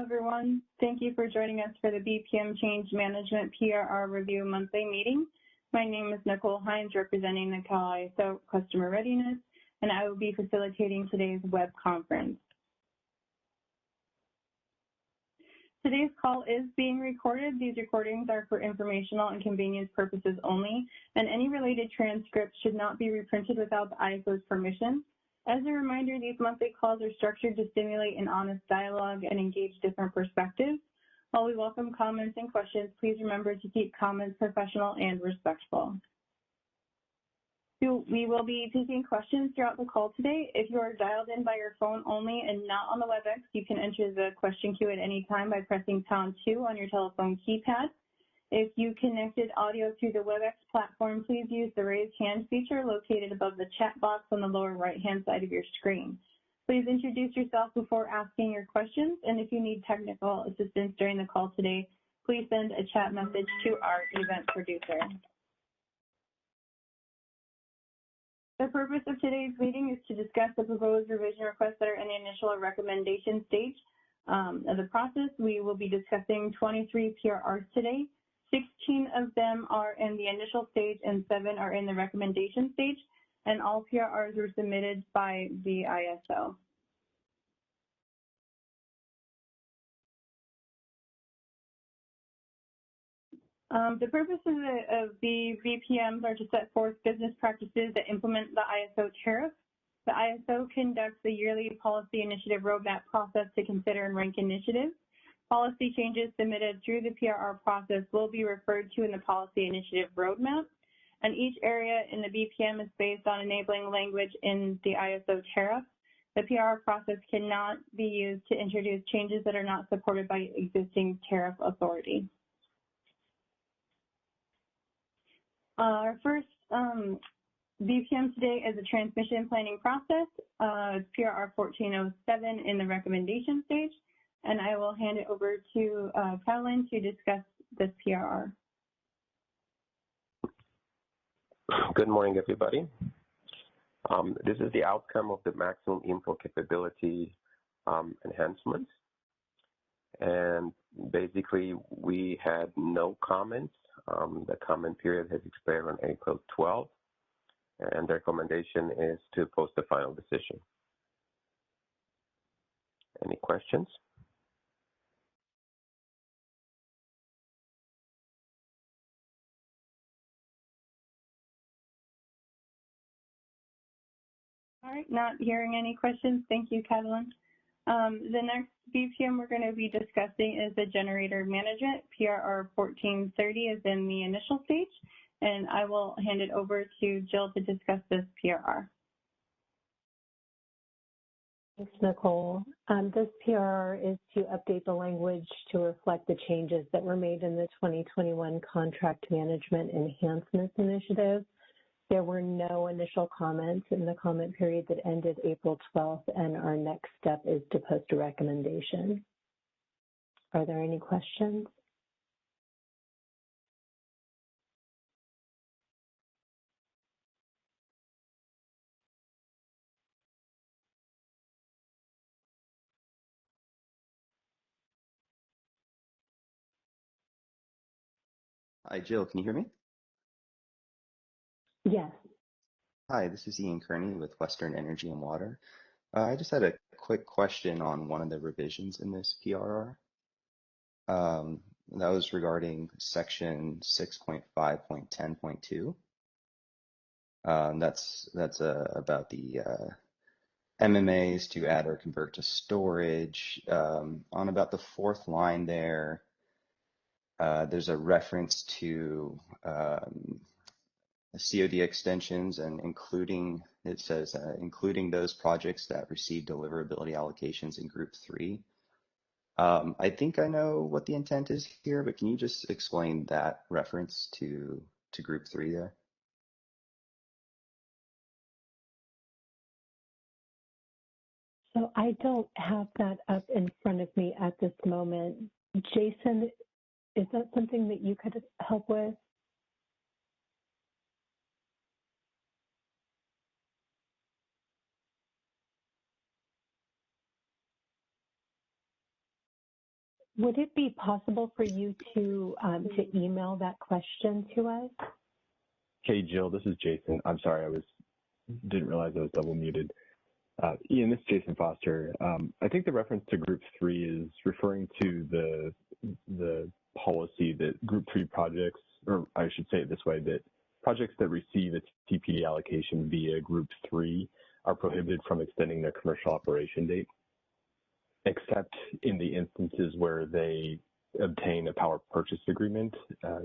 everyone. Thank you for joining us for the BPM Change Management PRR Review Monthly Meeting. My name is Nicole Hines, representing the Cal ISO Customer Readiness, and I will be facilitating today's web conference. Today's call is being recorded. These recordings are for informational and convenience purposes only, and any related transcripts should not be reprinted without the ISO's permission. As a reminder, these monthly calls are structured to stimulate an honest dialogue and engage different perspectives. While we welcome comments and questions, please remember to keep comments professional and respectful. We will be taking questions throughout the call today. If you are dialed in by your phone only and not on the WebEx, you can enter the question queue at any time by pressing #2 on your telephone keypad. If you connected audio through the WebEx platform, please use the raise hand feature located above the chat box on the lower right-hand side of your screen. Please introduce yourself before asking your questions, and if you need technical assistance during the call today, please send a chat message to our event producer. The purpose of today's meeting is to discuss the proposed revision requests that are in the initial recommendation stage of the process. We will be discussing 23 PRRs today. 16 of them are in the initial stage and 7 are in the recommendation stage, and all PRRs were submitted by the ISO. The purposes of the VPMs are to set forth business practices that implement the ISO tariff. The ISO conducts the yearly policy initiative roadmap process to consider and rank initiatives. Policy changes submitted through the PRR process will be referred to in the policy initiative roadmap, and each area in the BPM is based on enabling language in the ISO tariff. The PRR process cannot be used to introduce changes that are not supported by existing tariff authority. Our first BPM today is a transmission planning process. It's PRR 1407 in the recommendation stage. And I will hand it over to Caroline to discuss this PRR. Good morning, everybody. This is the outcome of the maximum info capability enhancements. And basically, we had no comments. The comment period has expired on April 12th, and the recommendation is to post the final decision. Any questions? All right, not hearing any questions. Thank you, Catalin. The next BPM we're going to be discussing is the generator management. PRR 1430 is in the initial stage, and I will hand it over to Jill to discuss this PRR. Thanks, Nicole. This PRR is to update the language to reflect the changes that were made in the 2021 Contract Management Enhancements Initiative. There were no initial comments in the comment period that ended April 12th, and our next step is to post a recommendation. Are there any questions? Hi, Jill, can you hear me? Yes. Hi, this is Ian Kearney with Western Energy and Water. I just had a quick question on one of the revisions in this PRR. That was regarding section 6.5.10.2. That's about the MMAs to add or convert to storage. On about the fourth line there, there's a reference to COD extensions and including, it says, including those projects that receive deliverability allocations in Group 3. I think I know what the intent is here, but can you just explain that reference to Group 3 there? So I don't have that up in front of me at this moment. Jason, is that something that you could help with? would it be possible for you to email that question to us? Hey, Jill, this is Jason. I'm sorry, didn't realize I was double muted. Ian, this is Jason Foster. I think the reference to Group 3 is referring to the policy that Group 3 projects, or I should say it this way, that projects that receive a TPD allocation via Group 3 are prohibited from extending their commercial operation date, except in the instances where they obtain a power purchase agreement.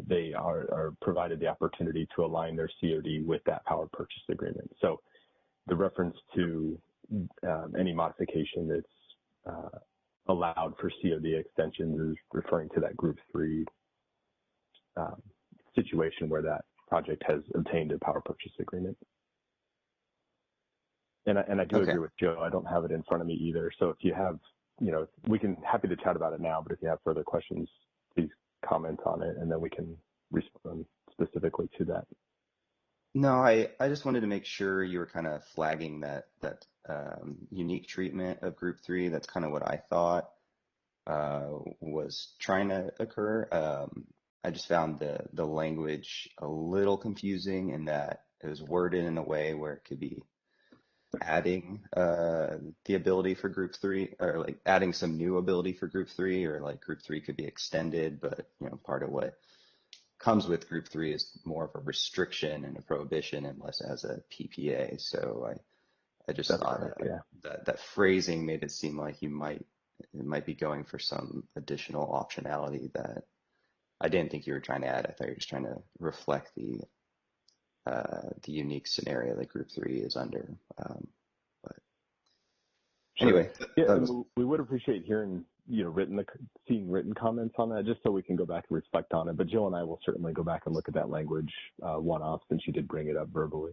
They are provided the opportunity to align their COD with that power purchase agreement. So the reference to any modification that's allowed for COD extensions is referring to that Group 3 situation where that project has obtained a power purchase agreement. And I do agree with Joe. I don't have it in front of me either. So if you have, happy to chat about it now, but if you have further questions, please comment on it and then we can respond specifically to that. No, I just wanted to make sure you were kind of flagging that unique treatment of Group 3. That's kind of what I thought was trying to occur. I just found the language a little confusing in that it was worded in a way where it could be adding the ability for Group 3, or like adding some new ability for Group 3, or like Group 3 could be extended, but part of what comes with Group 3 is more of a restriction and a prohibition and less as a PPA. So I just thought that phrasing made it seem like it might be going for some additional optionality that I didn't think you were trying to add. I thought you were just trying to reflect the unique scenario that Group 3 is under. But anyway, we would appreciate hearing, seeing written comments on that, just so we can go back and reflect on it. But Jill and I will certainly go back and look at that language one-off since you did bring it up verbally.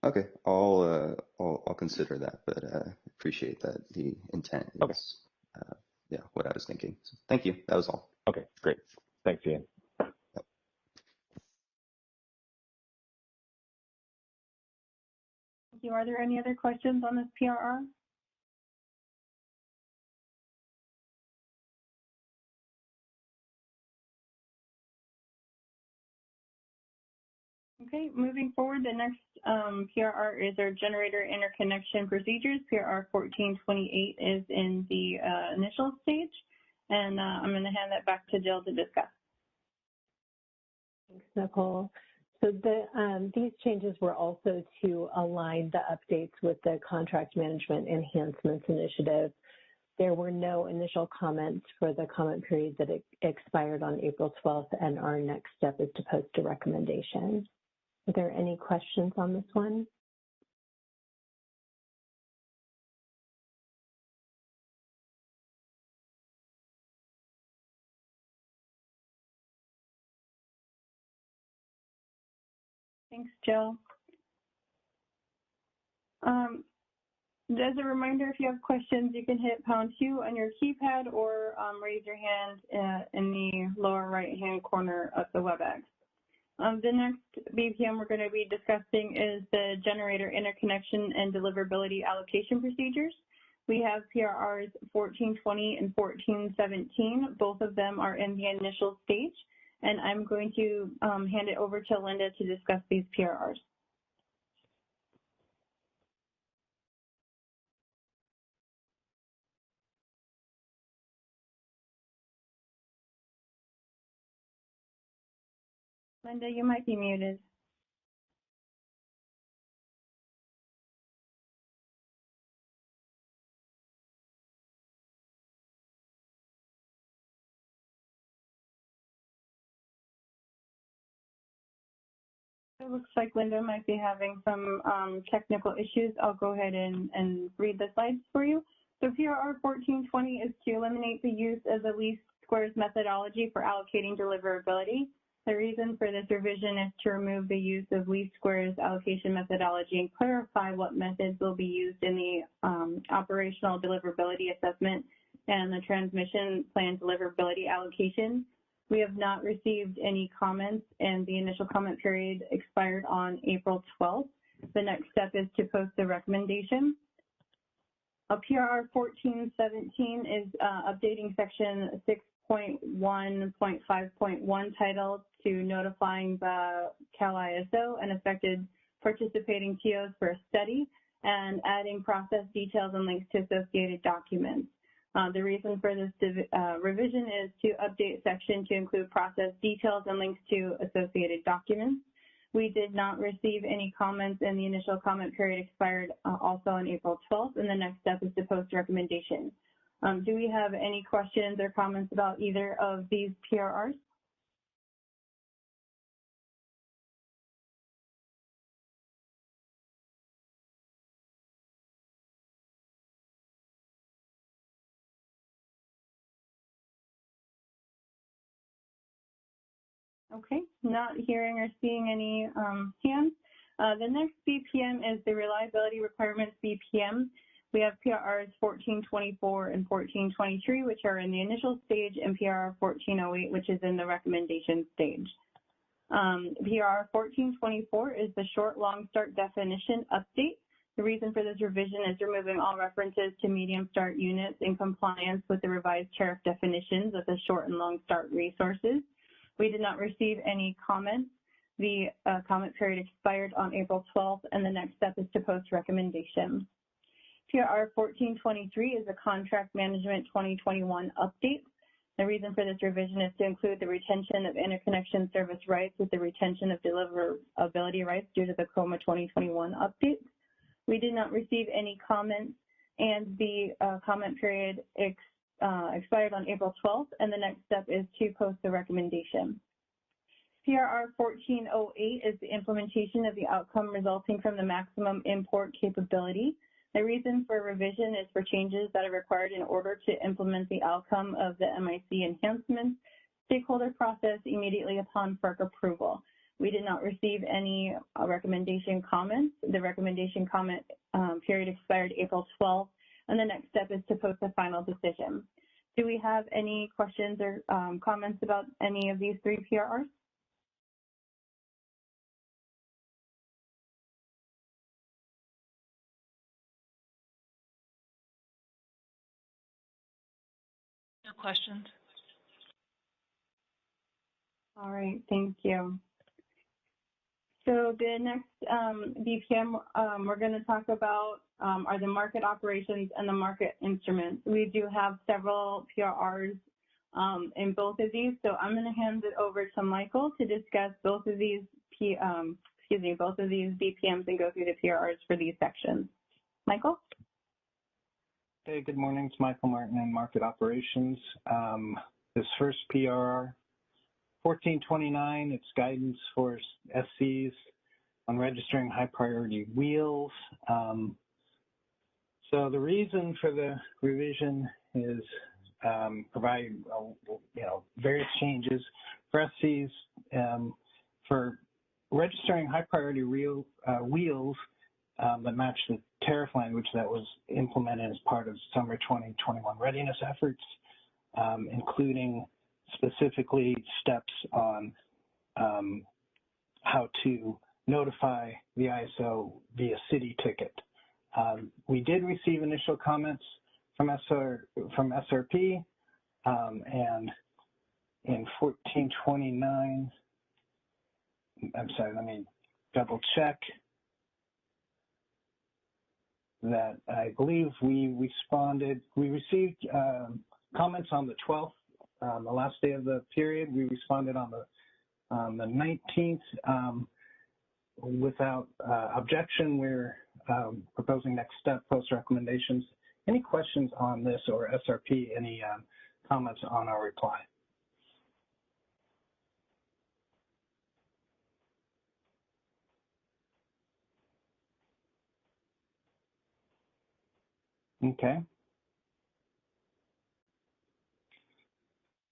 Okay, I'll consider that, but appreciate that the intent is what I was thinking. So thank you. That was all. Okay, great. Thanks, Ian. Thank you. Are there any other questions on this PRR? Okay, moving forward, the next PRR is our generator interconnection procedures. PRR 1428 is in the initial stage, and I'm going to hand that back to Jill to discuss. Thanks, Nicole. So these changes were also to align the updates with the Contract Management Enhancements Initiative. There were no initial comments for the comment period that expired on April 12th, and our next step is to post a recommendation. Are there any questions on this one? Thanks, Jill. As a reminder, if you have questions, you can hit #2 on your keypad or raise your hand in the lower right-hand corner of the WebEx. The next BPM we're going to be discussing is the generator interconnection and deliverability allocation procedures. We have PRRs 1420 and 1417. Both of them are in the initial stage, and I'm going to hand it over to Linda to discuss these PRRs. Linda, you might be muted. It looks like Linda might be having some technical issues. I'll go ahead and read the slides for you. So PRR 1420 is to eliminate the use of the least squares methodology for allocating deliverability. The reason for this revision is to remove the use of least squares allocation methodology and clarify what methods will be used in the operational deliverability assessment and the transmission plan deliverability allocation. We have not received any comments, and the initial comment period expired on April 12th. The next step is to post the recommendation. PRR 1417 is updating section 6.1.5.1 titled to notifying the Cal ISO and affected participating TOs for a study and adding process details and links to associated documents. The reason for this revision is to update section to include process details and links to associated documents. We did not receive any comments, and the initial comment period expired also on April 12th, and the next step is to post recommendation. Do we have any questions or comments about either of these PRRs? Okay, not hearing or seeing any hands. The next BPM is the Reliability Requirements BPM. We have PRRs 1424 and 1423, which are in the initial stage, and PRR 1408, which is in the recommendation stage. PRR 1424 is the short long start definition update. The reason for this revision is removing all references to medium start units in compliance with the revised tariff definitions of the short and long start resources. We did not receive any comments. The comment period expired on April 12th, and the next step is to post recommendation. PRR 1423 is a Contract Management 2021 update. The reason for this revision is to include the retention of interconnection service rights with the retention of deliverability rights due to the COMA 2021 update. We did not receive any comments, and the comment period expired on April 12th, and the next step is to post the recommendation. PRR 1408 is the implementation of the outcome resulting from the maximum import capability. The reason for revision is for changes that are required in order to implement the outcome of the MIC enhancements stakeholder process immediately upon FERC approval. We did not receive any recommendation comments. The recommendation comment period expired April 12th, and the next step is to post the final decision. Do we have any questions or comments about any of these three PRRs? No questions. All right, thank you. So the next BPM we're going to talk about are the market operations and the market instruments. We do have several PRRs in both of these, so I'm going to hand it over to Michael to discuss both of these BPMs and go through the PRRs for these sections. Michael? Hey, good morning. It's Michael Martin in Market Operations. This first PRR, 1429, it's guidance for SCs on registering high priority wheels. So the reason for the revision is provide various changes for SCs for registering high priority wheels that match the tariff language that was implemented as part of summer 2021 readiness efforts, including specifically steps on how to notify the ISO via city ticket. We did receive initial comments from SRP, and in 1429, I'm sorry, let me double check that I believe we received comments on the 12th, the last day of the period. We responded on the 19th without objection. We're proposing next step post recommendations. Any questions on this or SRP? Any comments on our reply? Okay.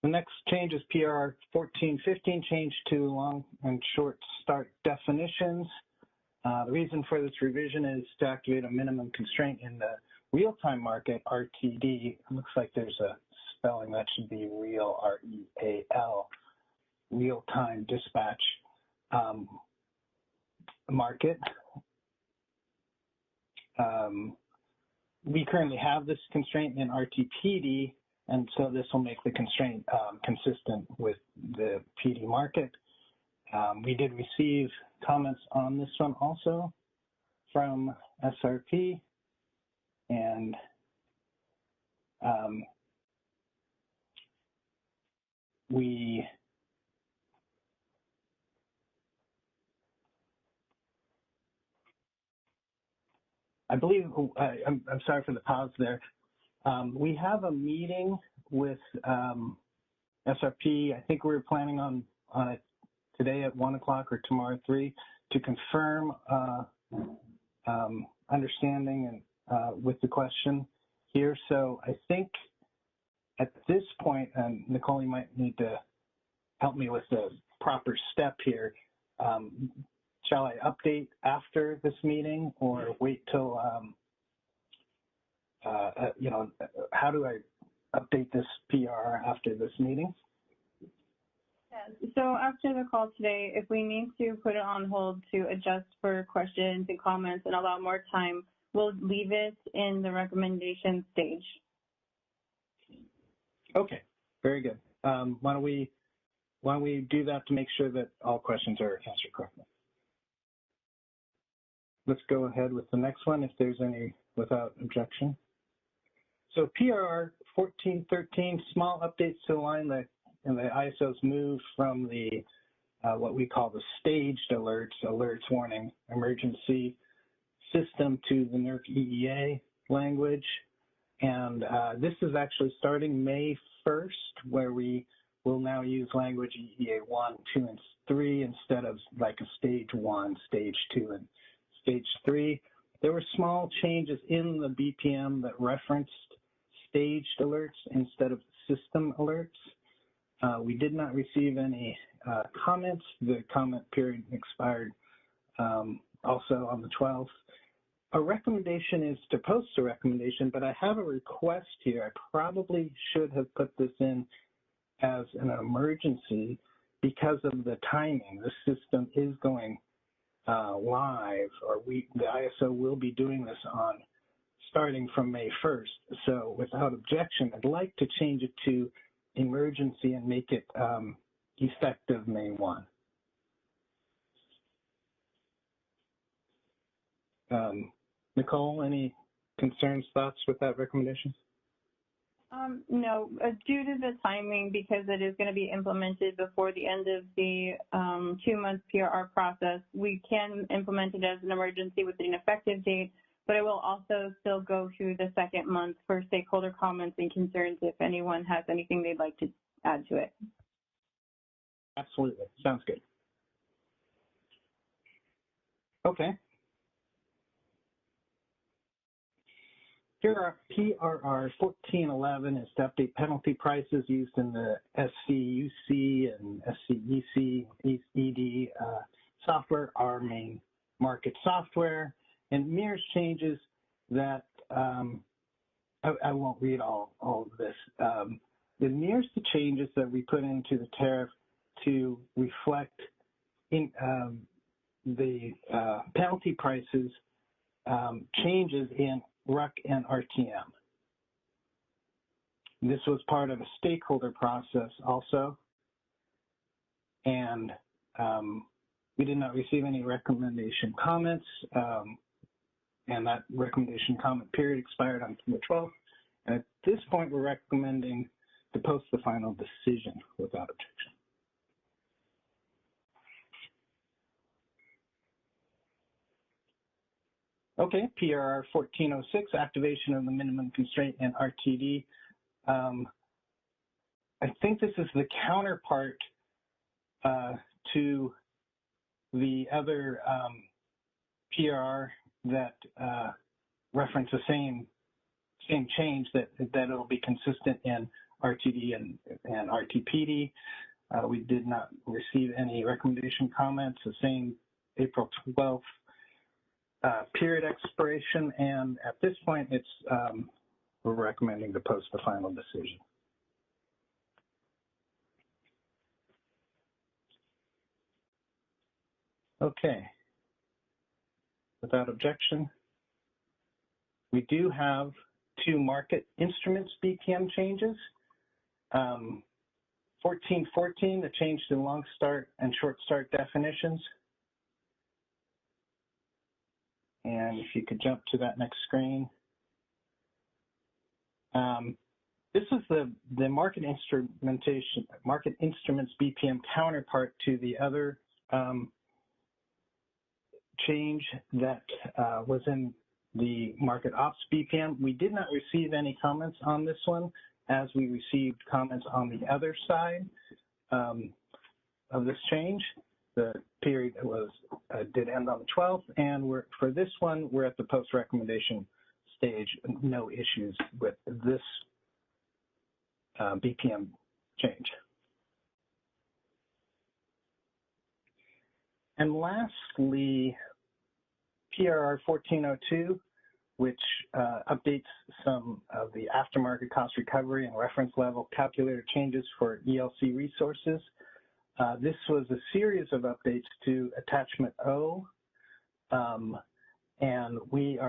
The next change is PRR 1415, change to long and short start definitions. The reason for this revision is to activate a minimum constraint in the real-time market, RTD. It looks like there's a spelling that should be real, R-E-A-L, real-time dispatch market. we currently have this constraint in RTPD, and so this will make the constraint consistent with the PD market. We did receive comments on this one also from SRP, and I believe, I'm sorry for the pause there. We have a meeting with SRP. I think we were planning on it today at 1 o'clock or tomorrow at 3 to confirm understanding and with the question here. So I think at this point, and Nicole, you might need to help me with the proper step here. Shall I update after this meeting or wait till, you know, how do I update this PRR after this meeting? So after the call today, if we need to put it on hold to adjust for questions and comments and allow more time, we'll leave it in the recommendation stage. Okay, very good. Why don't we do that to make sure that all questions are answered correctly? Let's go ahead with the next one if there's any without objection. So PRR 1413, small updates to align the ISO's move from the what we call the staged alerts warning emergency system to the NERC EEA language. And this is actually starting May 1st, where we will now use language EEA 1, 2, and 3 instead of like a stage 1, stage 2, and stage 3. There were small changes in the BPM that referenced staged alerts instead of system alerts. We did not receive any comments. The comment period expired also on the 12th. A recommendation is to post a recommendation, but I have a request here. I probably should have put this in as an emergency because of the timing. The system is going live, or the ISO will be doing this on starting from May 1st. So without objection, I'd like to change it to emergency and make it effective May 1. Nicole, any concerns, thoughts with that recommendation? No, due to the timing, because it is going to be implemented before the end of the 2-month PRR process, we can implement it as an emergency with an effective date, but it will also still go through the 2nd month for stakeholder comments and concerns if anyone has anything they'd like to add to it. Absolutely. Sounds good. Okay. PRR 1411 is to update penalty prices used in the SCUC and SCEC ED software, our main market software, and mirrors changes that I won't read all of this. It mirrors the changes that we put into the tariff to reflect in the penalty prices changes in RUC and RTM. This was part of a stakeholder process also, and we did not receive any recommendation comments, and that recommendation comment period expired on the 12th. And at this point, we're recommending to post the final decision without objection. Okay, PRR 1406, activation of the minimum constraint in RTD. I think this is the counterpart to the other PRR that reference the same change, that it'll be consistent in RTD and RTPD. We did not receive any recommendation comments. The same April 12th. Period expiration, and at this point, it's we're recommending to post the final decision. Okay. Without objection, we do have 2 market instruments BPM changes. 1414, the change to long start and short start definitions. And if you could jump to that next screen. This is the market instruments BPM counterpart to the other change that was in the market ops BPM. We did not receive any comments on this one, as we received comments on the other side of this change. The period did end on the 12th, and for this one, we're at the post-recommendation stage. No issues with this BPM change. And lastly, PRRR 1402, which updates some of the aftermarket cost recovery and reference level calculator changes for ELC resources. This was a series of updates to attachment O, and we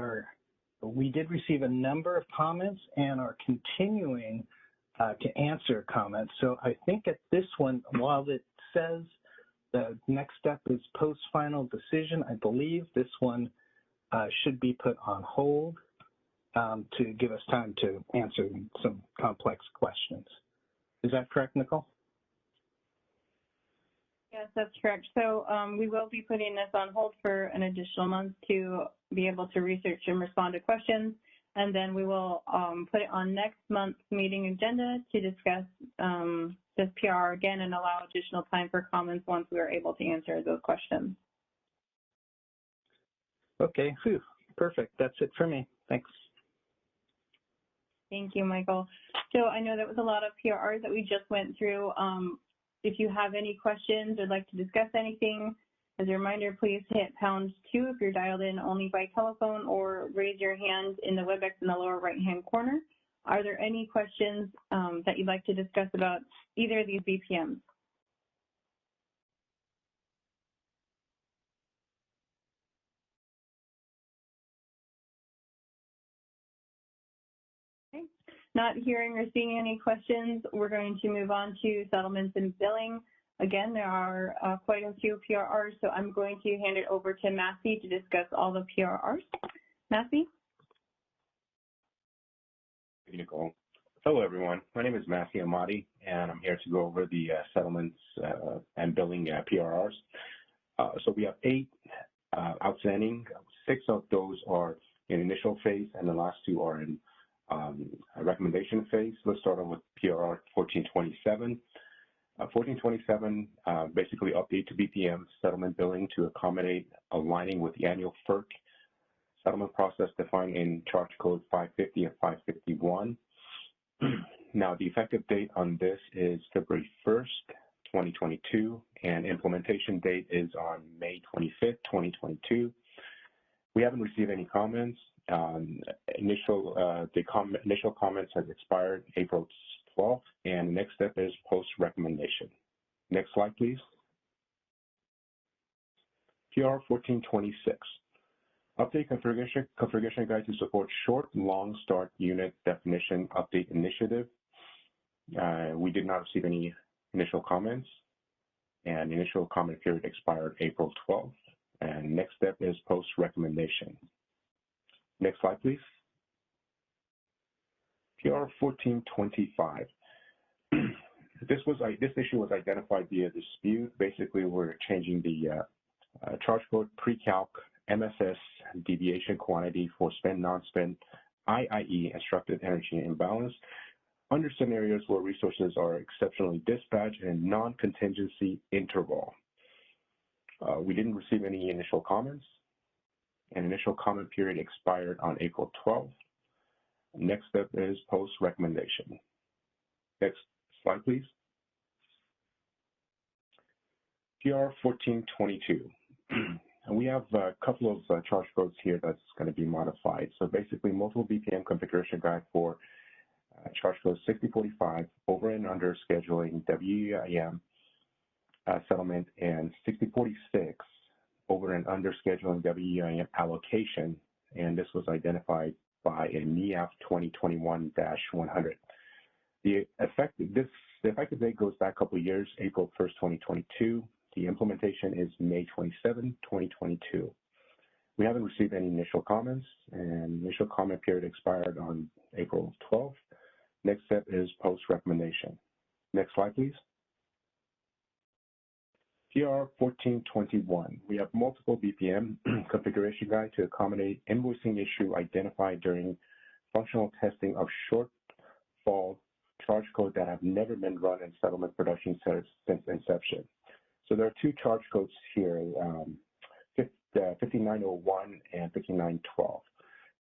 did receive a number of comments and are continuing to answer comments. So I think at this one, while it says the next step is post-final decision, I believe this one should be put on hold to give us time to answer some complex questions. Is that correct, Nicole? Yes, that's correct. So we will be putting this on hold for an additional month to be able to research and respond to questions. And then we will put it on next month's meeting agenda to discuss this PRR again and allow additional time for comments once we are able to answer those questions. Okay, phew, perfect. That's it for me. Thanks. Thank you, Michael. So I know that was a lot of PRRs that we just went through. If you have any questions or like to discuss anything, as a reminder, please hit #2 if you're dialed in only by telephone, or raise your hand in the WebEx in the lower right-hand corner. Are there any questions that you'd like to discuss about either of these BPMs? Okay. Not hearing or seeing any questions, we're going to move on to settlements and billing. Again, there are quite a few PRRs, so I'm going to hand it over to Matthew to discuss all the PRRs. Matthew? Thank you, Nicole. Hello, everyone. My name is Matthew Amati, and I'm here to go over the settlements and billing PRRs. So we have 8 outstanding. 6 of those are in initial phase, and the last 2 are in a recommendation phase. Let's start off with PRR 1427. 1427 basically update to BPM settlement billing to accommodate aligning with the annual FERC settlement process defined in Charge Code 550 and 551. Now, the effective date on this is February 1st, 2022, and implementation date is on May 25th, 2022. We haven't received any comments. Initial comments has expired April 12th, and the next step is post-recommendation. Next slide, please. PRR 1426. Update configuration guide to support short and long start unit definition update initiative. We did not receive any initial comments, and the initial comment period expired April 12th. And next step is post-recommendation. Next slide, please. PRR 1425. This issue was identified via dispute. Basically, we're changing the charge code pre-calc MSS deviation quantity for spend, non-spend, IIE, instructed energy imbalance, under scenarios where resources are exceptionally dispatched and non-contingency interval. We didn't receive any initial comments. An initial comment period expired on April 12th. Next step is post-recommendation. Next slide, please. PRR 1422. And we have a couple of charge codes here that's going to be modified. So basically, multiple BPM configuration guide for charge code 6045, over and under scheduling WEIM settlement, and 6046, over and under scheduling WEIM allocation. And this was identified by a NEAF 2021-100. The effective date goes back a couple of years, April 1st, 2022. The implementation is May 27, 2022. We haven't received any initial comments, and initial comment period expired on April 12th. Next step is post-recommendation. Next slide, please. PRRR 1421. We have multiple BPM configuration guide to accommodate invoicing issue identified during functional testing of shortfall charge code that have never been run in settlement production since inception. So there are two charge codes here, 5901 and 5912.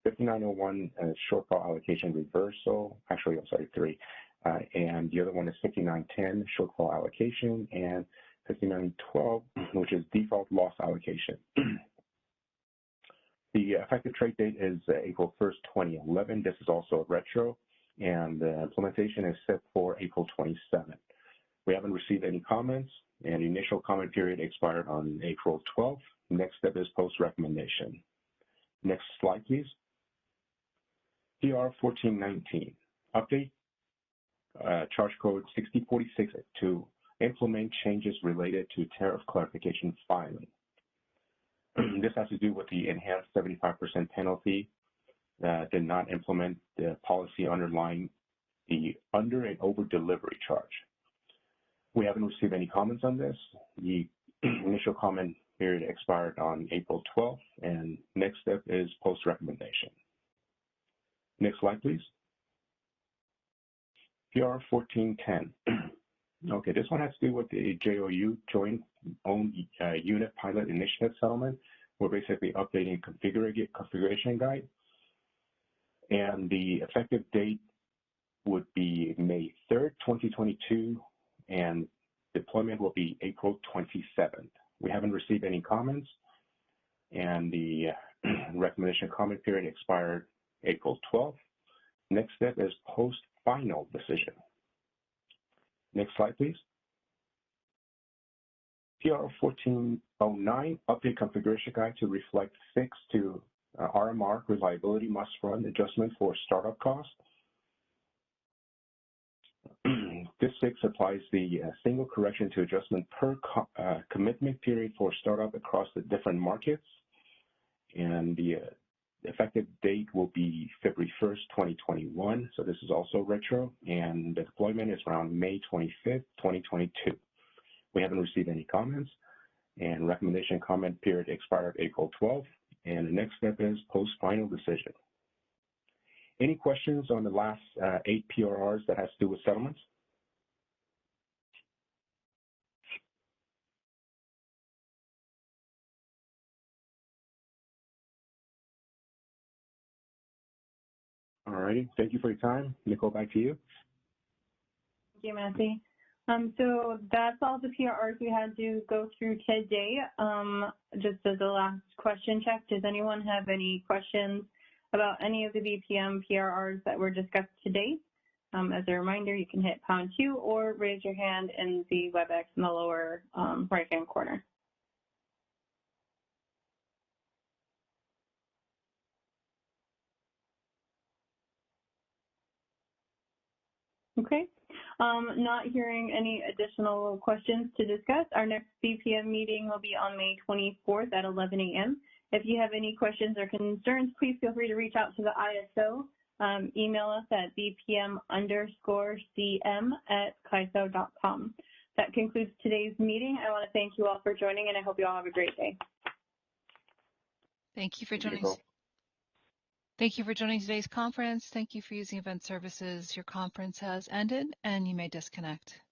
5901 is shortfall allocation reversal. Actually, I'm sorry, three. And the other one is 5910, shortfall allocation, and 5912, which is default loss allocation. The effective trade date is April 1st, 2011. This is also a retro, and the implementation is set for April 27th. We haven't received any comments, and the initial comment period expired on April 12th. Next step is post-recommendation. Next slide, please. PRRR 1419, update charge code 6046 to implement changes related to tariff clarification filing. This has to do with the enhanced 75% penalty that did not implement the policy underlying the under and over delivery charge. We haven't received any comments on this. The initial comment period expired on April 12th, and next step is post-recommendation. Next slide, please. PRRR 1410. Okay, this one has to do with the JOU, Joint Owned Unit Pilot Initiative Settlement. We're basically updating configuration guide. And the effective date would be May 3rd, 2022, and deployment will be April 27th. We haven't received any comments, and the recommendation comment period expired April 12th. Next step is post-final decision. Next slide, please. PRRR 1409, update configuration guide to reflect fix to RMR, reliability must run adjustment for startup costs. This fix applies the single correction to adjustment per commitment period for startup across the different markets. And the effective date will be February 1st, 2021. So this is also retro, and the deployment is around May 25th, 2022. We haven't received any comments, and recommendation comment period expired April 12th, and the next step is post-final decision. Any questions on the last 8 PRRs that has to do with settlements? All righty, thank you for your time. Nicole, back to you. Thank you, Matthew. So that's all the PRRs we had to go through today. Just as a last question check, does anyone have any questions about any of the BPM PRRs that were discussed today? As a reminder, you can hit #2 or raise your hand in the WebEx in the lower right-hand corner. Okay. Not hearing any additional questions to discuss. Our next BPM meeting will be on May 24th at 11 a.m. If you have any questions or concerns, please feel free to reach out to the ISO. Email us at bpm_cm@kaiso.com. That concludes today's meeting. I want to thank you all for joining, and I hope you all have a great day. Thank you for joining. Thank you for joining today's conference. Thank you for using event services. Your conference has ended, and you may disconnect.